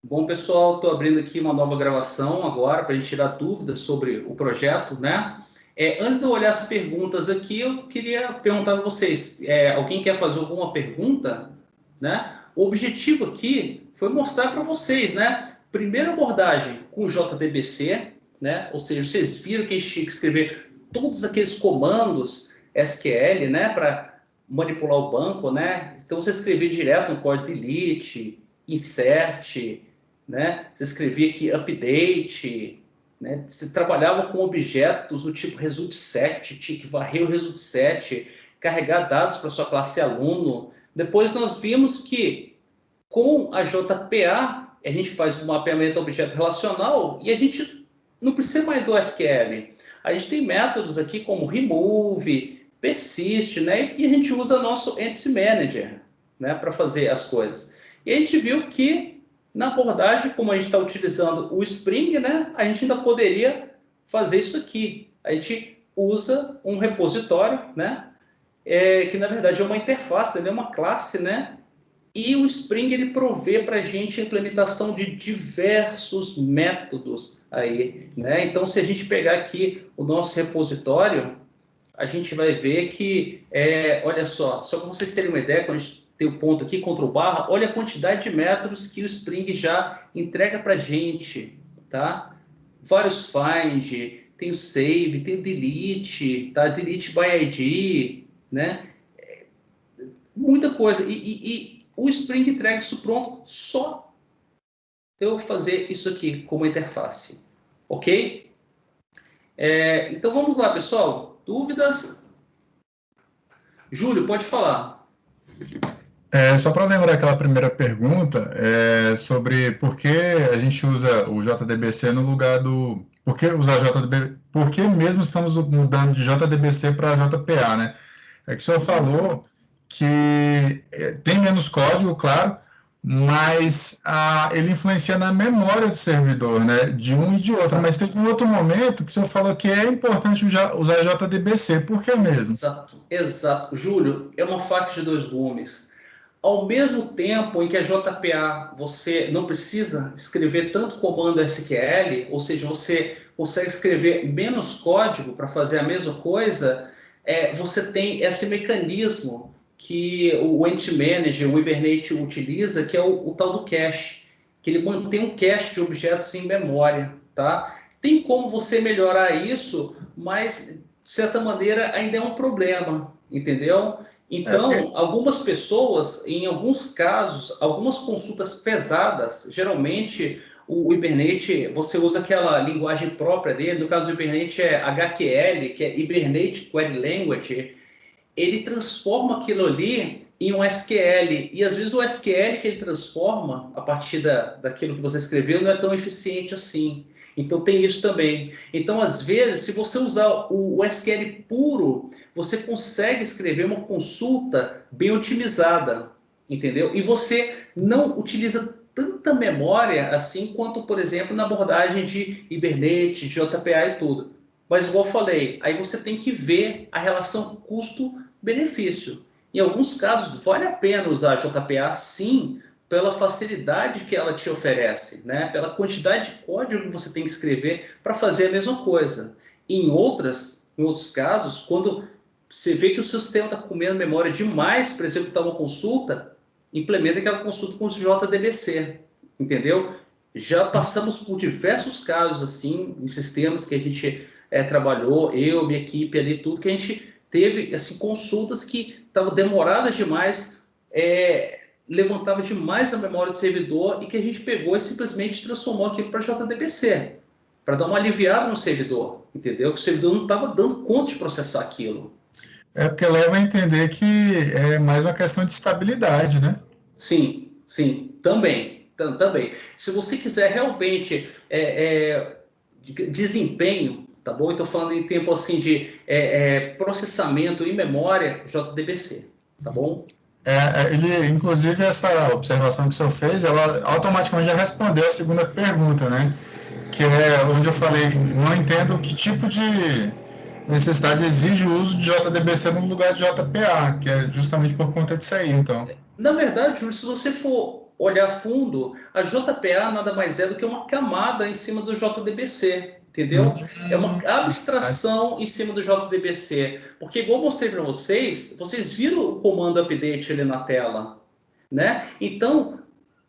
Bom, pessoal, estou abrindo aqui uma nova gravação agora para a gente tirar dúvidas sobre o projeto, né? Antes de eu olhar as perguntas aqui, eu queria perguntar a vocês, alguém quer fazer alguma pergunta, né? O objetivo aqui foi mostrar para vocês, né? Primeira abordagem com o JDBC, né? Ou seja, vocês viram que a gente tinha que escrever todos aqueles comandos SQL, né? Para manipular o banco, né? Então, você escrevia direto no código delete, insert, né? Você escrevia aqui update, né? Você trabalhava com objetos do tipo result set, tinha que varrer o result set, carregar dados para sua classe aluno. Depois nós vimos que com a JPA a gente faz um mapeamento objeto relacional e a gente não precisa mais do SQL. A gente tem métodos aqui como remove, persist, né? E a gente usa nosso Entity Manager, né? Para fazer as coisas. E a gente viu que na abordagem, como a gente está utilizando o Spring, né, a gente ainda poderia fazer isso aqui. A gente usa um repositório, né, que na verdade é uma interface, é uma classe, né, e o Spring ele provê para a gente a implementação de diversos métodos aí, né? Então, se a gente pegar aqui o nosso repositório, a gente vai ver que, olha só para vocês terem uma ideia, quando a gente tem o ponto aqui, Ctrl barra, olha a quantidade de métodos que o Spring já entrega para a gente, tá? Vários find, tem o save, tem o delete, tá? Delete by ID, né? Muita coisa. E o Spring entrega isso pronto só eu fazer isso aqui como interface, ok? Então vamos lá, pessoal. Dúvidas? Júlio, pode falar. Só para lembrar aquela primeira pergunta, sobre por que a gente usa o JDBC no lugar do... Por que usar JDBC? Por que mesmo estamos mudando de JDBC para JPA, né? É que o senhor falou que tem menos código, claro, mas ele influencia na memória do servidor, né? De um e de outro. Mas teve um outro momento que o senhor falou que é importante usar JDBC. Por que mesmo? Exato, exato. Júlio, é uma faca de dois gumes. Ao mesmo tempo em que a JPA você não precisa escrever tanto comando SQL, ou seja, você consegue escrever menos código para fazer a mesma coisa, você tem esse mecanismo que o Entity Manager, o Hibernate utiliza, que é o tal do cache, que ele mantém um cache de objetos em memória, tá? Tem como você melhorar isso, mas de certa maneira ainda é um problema, entendeu? Porque Então, algumas pessoas, em alguns casos, algumas consultas pesadas, geralmente o Hibernate, você usa aquela linguagem própria dele, no caso do Hibernate é HQL, que é Hibernate Query Language, ele transforma aquilo ali em um SQL, e às vezes o SQL que ele transforma, a partir daquilo que você escreveu, não é tão eficiente assim. Então tem isso também. Então, às vezes, se você usar o SQL puro, você consegue escrever uma consulta bem otimizada, entendeu? E você não utiliza tanta memória assim quanto, por exemplo, na abordagem de Hibernate, de JPA e tudo. Mas, igual eu falei, aí você tem que ver a relação custo-benefício. Em alguns casos, vale a pena usar a JPA, sim, pela facilidade que ela te oferece, né? Pela quantidade de código que você tem que escrever para fazer a mesma coisa. Em outros casos, quando você vê que o seu sistema está comendo memória demais para executar uma consulta, implementa aquela consulta com os JDBC, entendeu? Já passamos por diversos casos assim, em sistemas que a gente trabalhou, eu, minha equipe ali, tudo, que a gente teve assim, consultas que estavam demoradas demais, levantava demais a memória do servidor e que a gente pegou e simplesmente transformou aquilo para JDBC, para dar uma aliviada no servidor, entendeu? Que o servidor não estava dando conta de processar aquilo. porque leva a entender que é mais uma questão de estabilidade, né? Sim, sim, também, também. Se você quiser realmente desempenho, tá bom? Estou falando em tempo assim de processamento e memória, JDBC, tá bom? Inclusive, essa observação que o senhor fez, ela automaticamente já respondeu a segunda pergunta, né? Que é onde eu falei, não entendo que tipo de necessidade exige o uso de JDBC no lugar de JPA, que é justamente por conta disso aí, então. Na verdade, Júlio, se você for olhar a fundo, a JPA nada mais é do que uma camada em cima do JDBC, entendeu? É uma abstração em cima do JDBC. Porque, igual eu mostrei para vocês, vocês viram o comando update ali na tela, né? Então,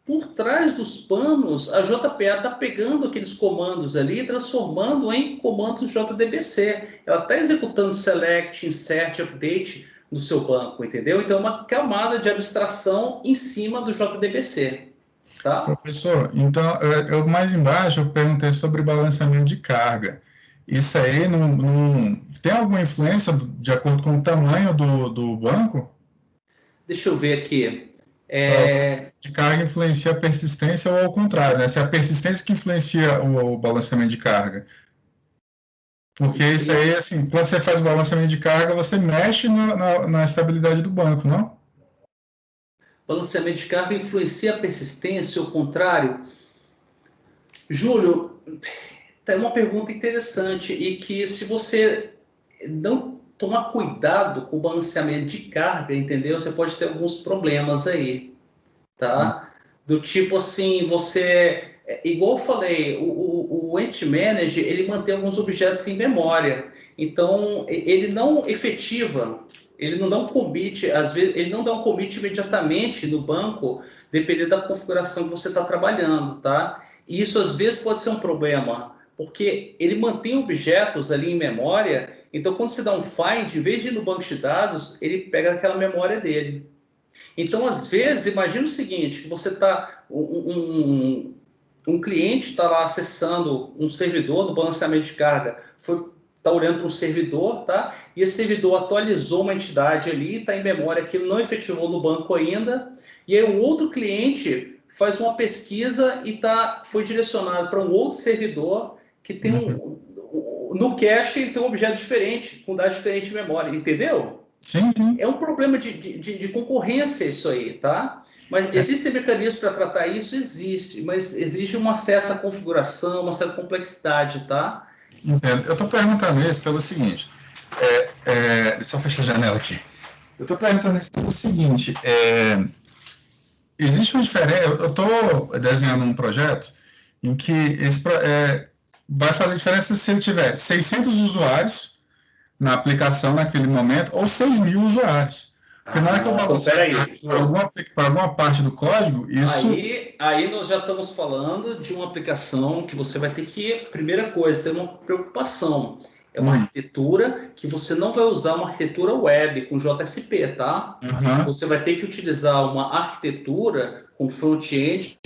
por trás dos panos, a JPA está pegando aqueles comandos ali e transformando em comandos JDBC. Ela está executando select, insert, update no seu banco, entendeu? Então, é uma camada de abstração em cima do JDBC. Tá? Professor, então, eu mais embaixo eu perguntei sobre balanceamento de carga. Isso aí tem alguma influência de acordo com o tamanho do banco? Deixa eu ver aqui. De carga influencia a persistência ou ao contrário, né? Se é a persistência que influencia o balanceamento de carga. Porque isso aí, assim, quando você faz o balanceamento de carga, você mexe na estabilidade do banco, não? Balanceamento de carga influencia a persistência ou ao contrário? Júlio, é uma pergunta interessante e que se você não tomar cuidado com o balanceamento de carga, entendeu? Você pode ter alguns problemas aí, tá? Do tipo assim, igual eu falei, o Entity Manager, ele mantém alguns objetos em memória. Então, ele não efetiva, ele não dá um commit, às vezes, ele não dá um commit imediatamente no banco, dependendo da configuração que você está trabalhando, tá? E isso, às vezes, pode ser um problema, porque ele mantém objetos ali em memória, então, quando você dá um find, em vez de ir no banco de dados, ele pega aquela memória dele. Então, às vezes, imagina o seguinte, que você está, um cliente está lá acessando um servidor do balanceamento de carga, está olhando para um servidor, tá? E esse servidor atualizou uma entidade ali, está em memória que ele não efetivou no banco ainda, e aí um outro cliente faz uma pesquisa e foi direcionado para um outro servidor que tem no cache ele tem um objeto diferente, com dados diferentes de memória, entendeu? Sim, sim. É um problema de concorrência isso aí, tá? Mas existem mecanismos para tratar isso? Existe, mas exige uma certa configuração, uma certa complexidade, tá? Entendo. Eu estou perguntando isso pelo seguinte, deixa eu fechar a janela aqui. Eu estou perguntando isso pelo seguinte, existe uma diferença, eu estou desenhando um projeto em que vai fazer diferença se ele tiver 600 usuários na aplicação naquele momento ou 6.000 usuários. Porque na hora que eu balanço para alguma parte do código, isso... Aí nós já estamos falando de uma aplicação que você vai ter que, primeira coisa, ter uma preocupação. É uma arquitetura que você não vai usar uma arquitetura web com JSP, tá? Você vai ter que utilizar uma arquitetura com front-end.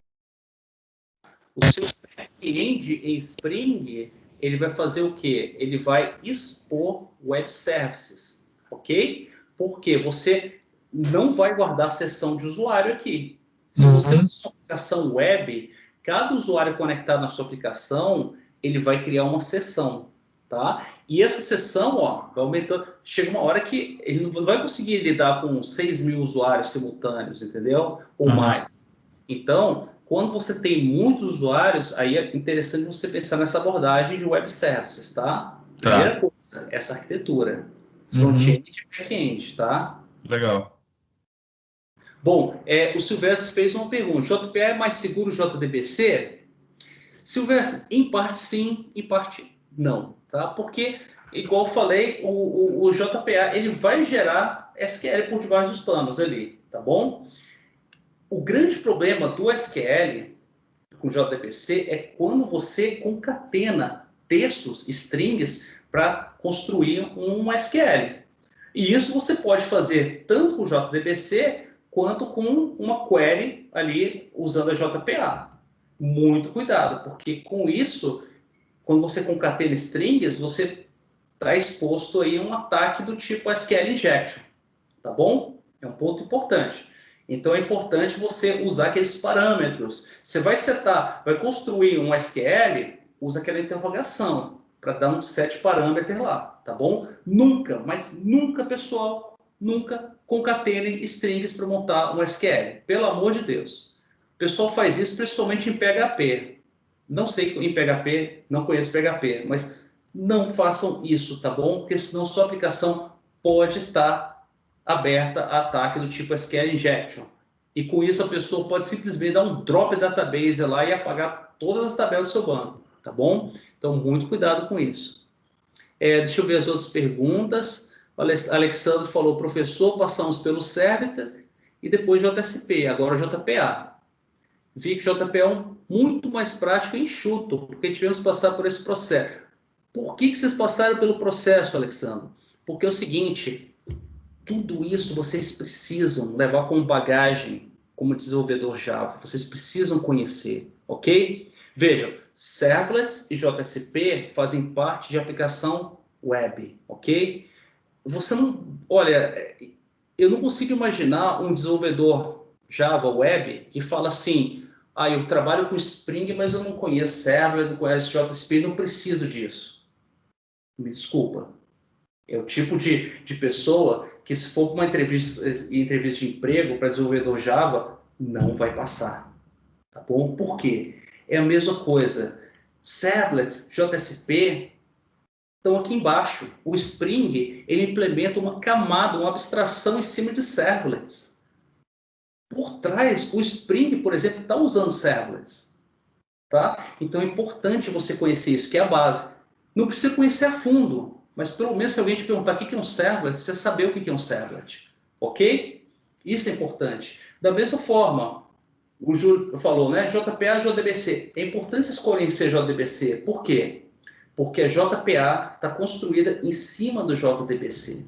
O seu back-end em Spring, ele vai fazer o quê? Ele vai expor web services, ok? Porque você não vai guardar a sessão de usuário aqui. Se você usa uma aplicação web, cada usuário conectado na sua aplicação, ele vai criar uma sessão, tá? E essa sessão, ó, vai aumentando. Chega uma hora que ele não vai conseguir lidar com 6.000 usuários simultâneos, entendeu? Ou mais. Então, quando você tem muitos usuários, aí é interessante você pensar nessa abordagem de web services, tá? Primeira coisa, essa arquitetura. Front-end e back-end, tá? Legal. Bom, o Silvestre fez uma pergunta. JPA é mais seguro JDBC? Silvestre, em parte sim, em parte não, tá? Porque, igual eu falei, o JPA ele vai gerar SQL por debaixo dos panos ali, tá bom? O grande problema do SQL com JDBC é quando você concatena textos, strings, para construir um SQL. E isso você pode fazer tanto com JDBC quanto com uma query ali usando a JPA. Muito cuidado, porque com isso, quando você concatena strings, você está exposto aí a um ataque do tipo SQL injection, tá bom? É um ponto importante. Então é importante você usar aqueles parâmetros. Você vai construir um SQL, usa aquela interrogação para dar um set parâmetros lá, tá bom? Nunca, mas nunca, pessoal, nunca concatenem strings para montar um SQL. Pelo amor de Deus. O pessoal faz isso principalmente em PHP. Não sei em PHP, não conheço PHP, mas não façam isso, tá bom? Porque senão sua aplicação pode estar aberta a ataque do tipo SQL injection. E com isso a pessoa pode simplesmente dar um drop database lá e apagar todas as tabelas do seu banco, tá bom? Então, muito cuidado com isso. Deixa eu ver as outras perguntas. O Alexandre falou, professor, passamos pelo Servlet e depois JSP, agora JPA. Vi que JPA é muito mais prático e enxuto, porque tivemos que passar por esse processo. Por que vocês passaram pelo processo, Alexandre? Porque é o seguinte, tudo isso vocês precisam levar como bagagem, como desenvolvedor Java. Vocês precisam conhecer, ok? Vejam, Servlets e JSP fazem parte de aplicação web, ok? Você não... Olha, eu não consigo imaginar um desenvolvedor Java web que fala assim, eu trabalho com Spring, mas eu não conheço Servlet, não conheço JSP, não preciso disso. Me desculpa. É o tipo de pessoa que, se for para uma entrevista de emprego para desenvolvedor Java, não vai passar. Tá bom? Por quê? É a mesma coisa. Servlet, JSP, estão aqui embaixo. O Spring, ele implementa uma camada, uma abstração em cima de Servlets. Por trás, o Spring, por exemplo, está usando Servlets. Tá? Então é importante você conhecer isso, que é a base. Não precisa conhecer a fundo, mas pelo menos se alguém te perguntar o que é um Servlet, você saber o que é um Servlet. Ok? Isso é importante. Da mesma forma, o Júlio falou, né? JPA e JDBC. É importante escolher ser JDBC. Por quê? Porque a JPA está construída em cima do JDBC.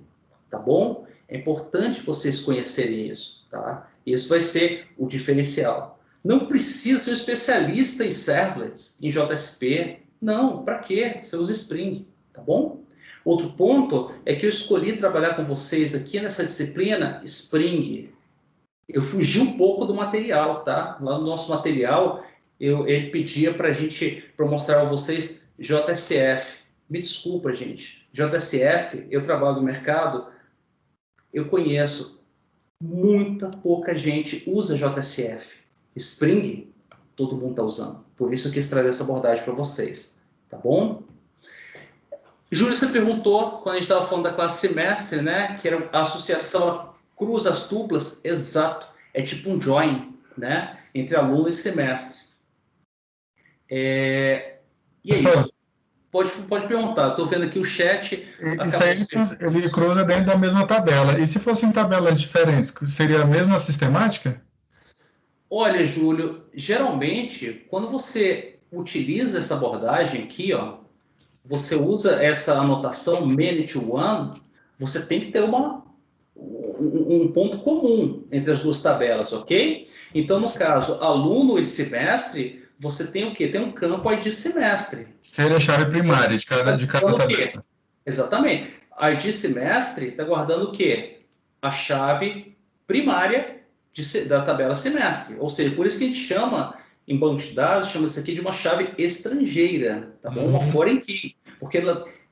Tá bom? É importante vocês conhecerem isso. Tá? Isso vai ser o diferencial. Não precisa ser um especialista em Servlets, em JSP. Não, para quê? Você usa Spring. Tá bom? Outro ponto é que eu escolhi trabalhar com vocês aqui nessa disciplina Spring. Eu fugi um pouco do material, tá? Lá no nosso material, ele pedia para mostrar a vocês JSF. Me desculpa, gente. JSF, eu trabalho no mercado, eu conheço, muita pouca gente usa JSF. Spring, todo mundo está usando. Por isso eu quis trazer essa abordagem para vocês. Tá bom? Júlio, você perguntou, quando a gente estava falando da classe semestre, né? Que era a associação cruz as tuplas. Exato. É tipo um join, né? Entre aluno e semestre. E é isso. Pode perguntar. Estou vendo aqui o chat. Isso aí ele cruza dentro da mesma tabela. E se fossem tabelas diferentes, seria a mesma sistemática? Olha, Júlio, geralmente, quando você utiliza essa abordagem aqui, ó, você usa essa anotação many to one, você tem que ter um ponto comum entre as duas tabelas, ok? Então, no caso, aluno e semestre, você tem o quê? Tem um campo ID semestre. Seria a chave primária de cada tabela. Exatamente. ID semestre está guardando o quê? A chave primária da tabela semestre. Ou seja, por isso que a gente chama, em banco de dados, chama isso aqui de uma chave estrangeira, tá bom? Uma foreign key. Porque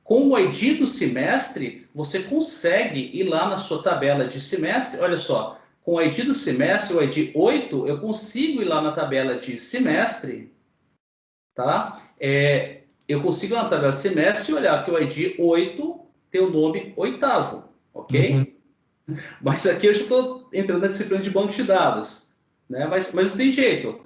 com o ID do semestre, você consegue ir lá na sua tabela de semestre. Olha só, com o ID do semestre, o ID 8, eu consigo ir lá na tabela de semestre, tá? Eu consigo ir lá na tabela de semestre e olhar que o ID 8 tem o nome oitavo, ok? Mas aqui eu já estou entrando na disciplina de banco de dados, né? Mas não tem jeito.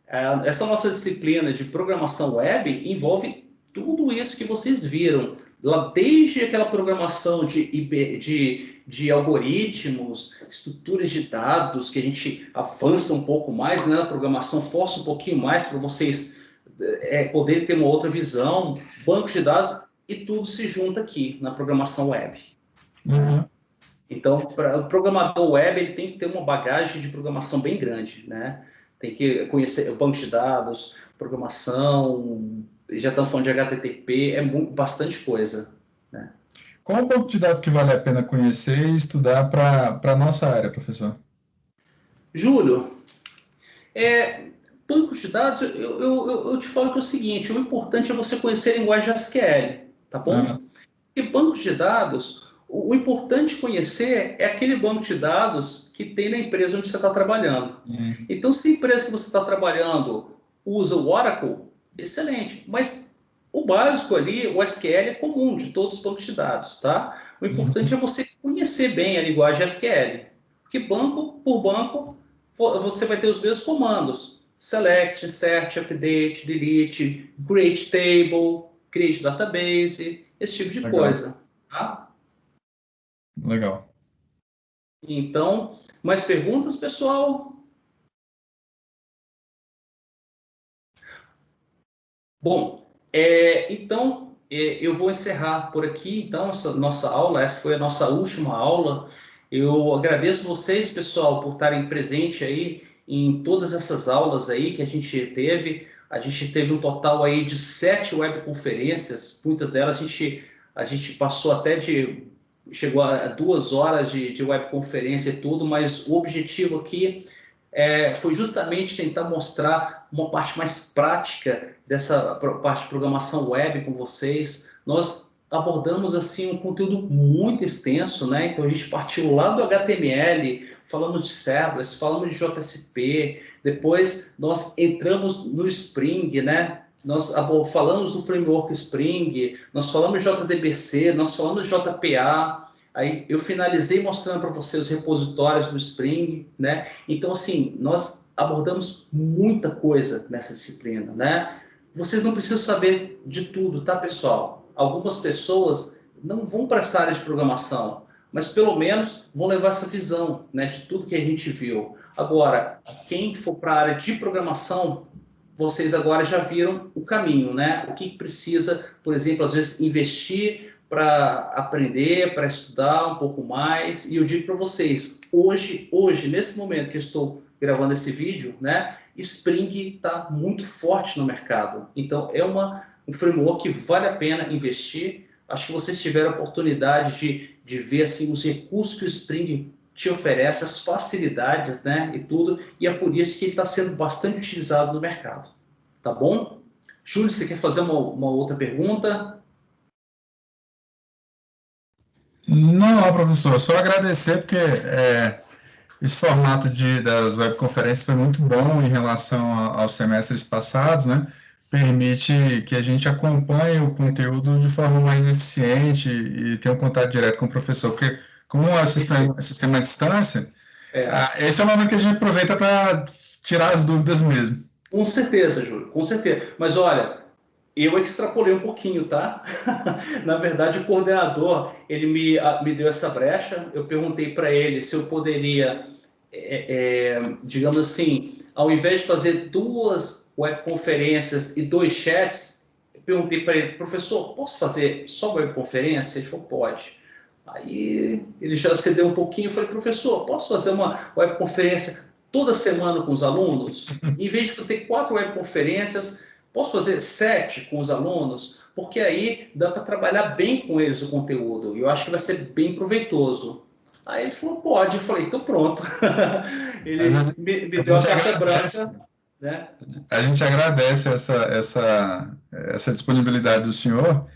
Essa nossa disciplina de programação web envolve tudo isso que vocês viram, lá desde aquela programação de algoritmos, estruturas de dados, que a gente avança um pouco mais, né? A programação força um pouquinho mais para vocês poderem ter uma outra visão, banco de dados, e tudo se junta aqui na programação web. Então, para o programador web, ele tem que ter uma bagagem de programação bem grande, né? Tem que conhecer o banco de dados, programação, já estamos falando de HTTP, bastante coisa, né? Qual é o banco de dados que vale a pena conhecer e estudar para a nossa área, professor? Júlio, banco de dados, eu te falo que é o seguinte, o importante é você conhecer a linguagem SQL, tá bom? Porque banco de dados, o importante conhecer é aquele banco de dados que tem na empresa onde você está trabalhando. Então, se a empresa que você está trabalhando usa o Oracle, excelente. Mas o básico ali, o SQL, é comum de todos os bancos de dados, tá? O importante é você conhecer bem a linguagem SQL. Porque banco por banco você vai ter os mesmos comandos. Select, insert, update, delete, create table, create database, esse tipo de Legal. coisa. Tá? Legal. Então, mais perguntas, pessoal? Bom, então eu vou encerrar por aqui, então, essa nossa aula. Essa foi a nossa última aula. Eu agradeço vocês, pessoal, por estarem presentes aí em todas essas aulas aí que a gente teve. A gente teve um total aí de 7 webconferências, muitas delas a gente passou até chegou a 2 horas de webconferência e tudo, mas o objetivo aqui foi justamente tentar mostrar uma parte mais prática dessa parte de programação web com vocês. Nós abordamos assim um conteúdo muito extenso, né? Então a gente partiu lá do HTML, falamos de serverless, falamos de JSP, depois nós entramos no Spring, né? Nós falamos do framework Spring, nós falamos de JDBC, nós falamos de JPA. Aí eu finalizei mostrando para vocês os repositórios do Spring, né? Então, assim, nós abordamos muita coisa nessa disciplina, né? Vocês não precisam saber de tudo, tá, pessoal? Algumas pessoas não vão para essa área de programação, mas pelo menos vão levar essa visão, né, de tudo que a gente viu. Agora, quem for para a área de programação, vocês agora já viram o caminho, né? O que precisa, por exemplo, às vezes investir para aprender, para estudar um pouco mais. E eu digo para vocês, hoje, nesse momento que eu estou gravando esse vídeo, né, Spring está muito forte no mercado. Então, é um framework que vale a pena investir. Acho que vocês tiveram a oportunidade de ver assim, os recursos que o Spring te oferece, as facilidades, né, e tudo, e é por isso que ele está sendo bastante utilizado no mercado. Tá bom? Júlio, você quer fazer uma outra pergunta? Não, professor, só agradecer, porque esse formato das webconferências foi muito bom em relação aos semestres passados, né? Permite que a gente acompanhe o conteúdo de forma mais eficiente e tenha um contato direto com o professor, porque como é sistema à distância, esse é o momento que a gente aproveita para tirar as dúvidas mesmo. Com certeza, Júlio, com certeza. Mas olha, eu extrapolei um pouquinho, tá? Na verdade, o coordenador, ele me deu essa brecha. Eu perguntei para ele se eu poderia, digamos assim, ao invés de fazer 2 webconferências e 2 chats, eu perguntei para ele, professor, posso fazer só webconferência? Ele falou, pode. Aí ele já cedeu um pouquinho. Eu falei, professor, posso fazer uma webconferência toda semana com os alunos? Em vez de ter 4 webconferências, posso fazer 7 com os alunos? Porque aí dá para trabalhar bem com eles o conteúdo. E eu acho que vai ser bem proveitoso. Aí ele falou, pode. Eu falei, então pronto. Ele me deu a carta branca. Né? A gente agradece essa disponibilidade do senhor.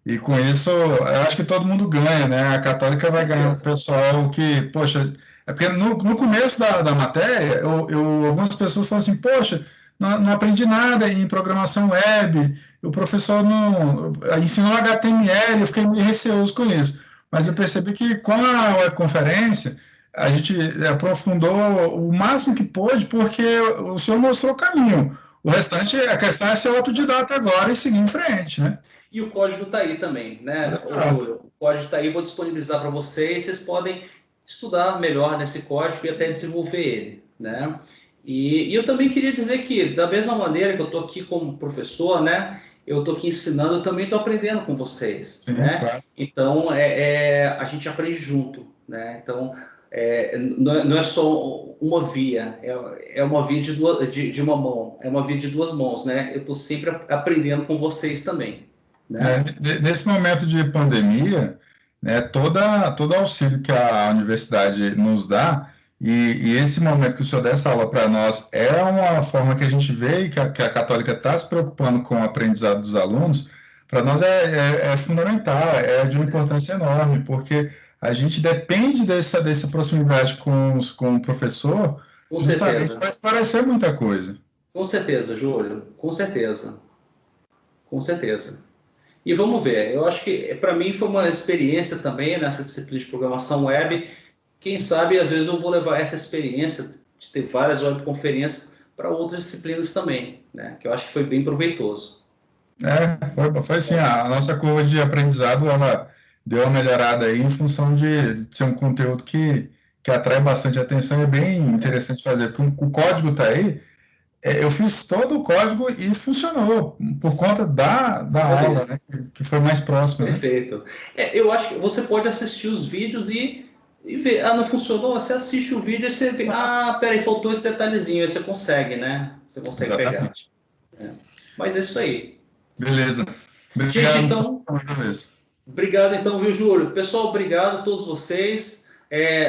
E com isso, eu acho que todo mundo ganha, né? A Católica vai ganhar um pessoal que, poxa, é porque no começo da matéria, algumas pessoas falam assim, poxa, não aprendi nada em programação web, o professor não ensinou HTML, eu fiquei meio receoso com isso. Mas eu percebi que com a webconferência, a gente aprofundou o máximo que pôde, porque o senhor mostrou o caminho. O restante, a questão é ser autodidata agora e seguir em frente, né? E o código está aí também, né, Júlio? O código está aí, vou disponibilizar para vocês, vocês podem estudar melhor nesse código e até desenvolver ele, né? E eu também queria dizer que, da mesma maneira que eu estou aqui como professor, né, eu estou aqui ensinando, eu também estou aprendendo com vocês, Sim, né? claro. Então, a gente aprende junto, né? Então, não é só uma via, é uma via de uma mão, é uma via de 2 mãos, né? Eu estou sempre aprendendo com vocês também. Né? Nesse momento de pandemia, né, todo auxílio que a universidade nos dá, e esse momento que o senhor dá essa aula para nós, é uma forma que a gente vê que a Católica está se preocupando com o aprendizado dos alunos, para nós é fundamental, é de uma importância enorme, porque a gente depende dessa proximidade com o professor, Com justamente certeza. para esclarecer muita coisa. Com certeza, Júlio. Com certeza. Com certeza. E vamos ver. Eu acho que para mim foi uma experiência também nessa disciplina de programação web. Quem sabe às vezes eu vou levar essa experiência de ter várias webconferências para outras disciplinas também, né? Que eu acho que foi bem proveitoso. Foi assim, a nossa curva de aprendizado, ela deu uma melhorada aí em função de ser um conteúdo que atrai bastante atenção, é bem interessante fazer, porque o código está aí, eu fiz todo o código e funcionou, por conta da aula, né, que foi mais próxima, né? Perfeito. Eu acho que você pode assistir os vídeos e ver, não funcionou, você assiste o vídeo e você vê, peraí, faltou esse detalhezinho, aí você consegue, né? Você consegue pegar. Exatamente. Mas é isso aí. Beleza. Gente, Obrigado então, mais uma vez. obrigado então, viu, Júlio? Pessoal, obrigado a todos vocês.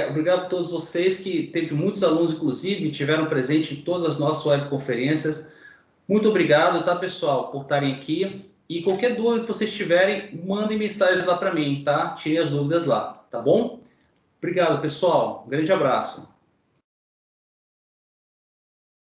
Obrigado a todos vocês que teve muitos alunos, inclusive, que tiveram presente em todas as nossas webconferências. Muito obrigado, tá, pessoal, por estarem aqui. E qualquer dúvida que vocês tiverem, mandem mensagens lá para mim, tá? Tirem as dúvidas lá, tá bom? Obrigado, pessoal. Um grande abraço.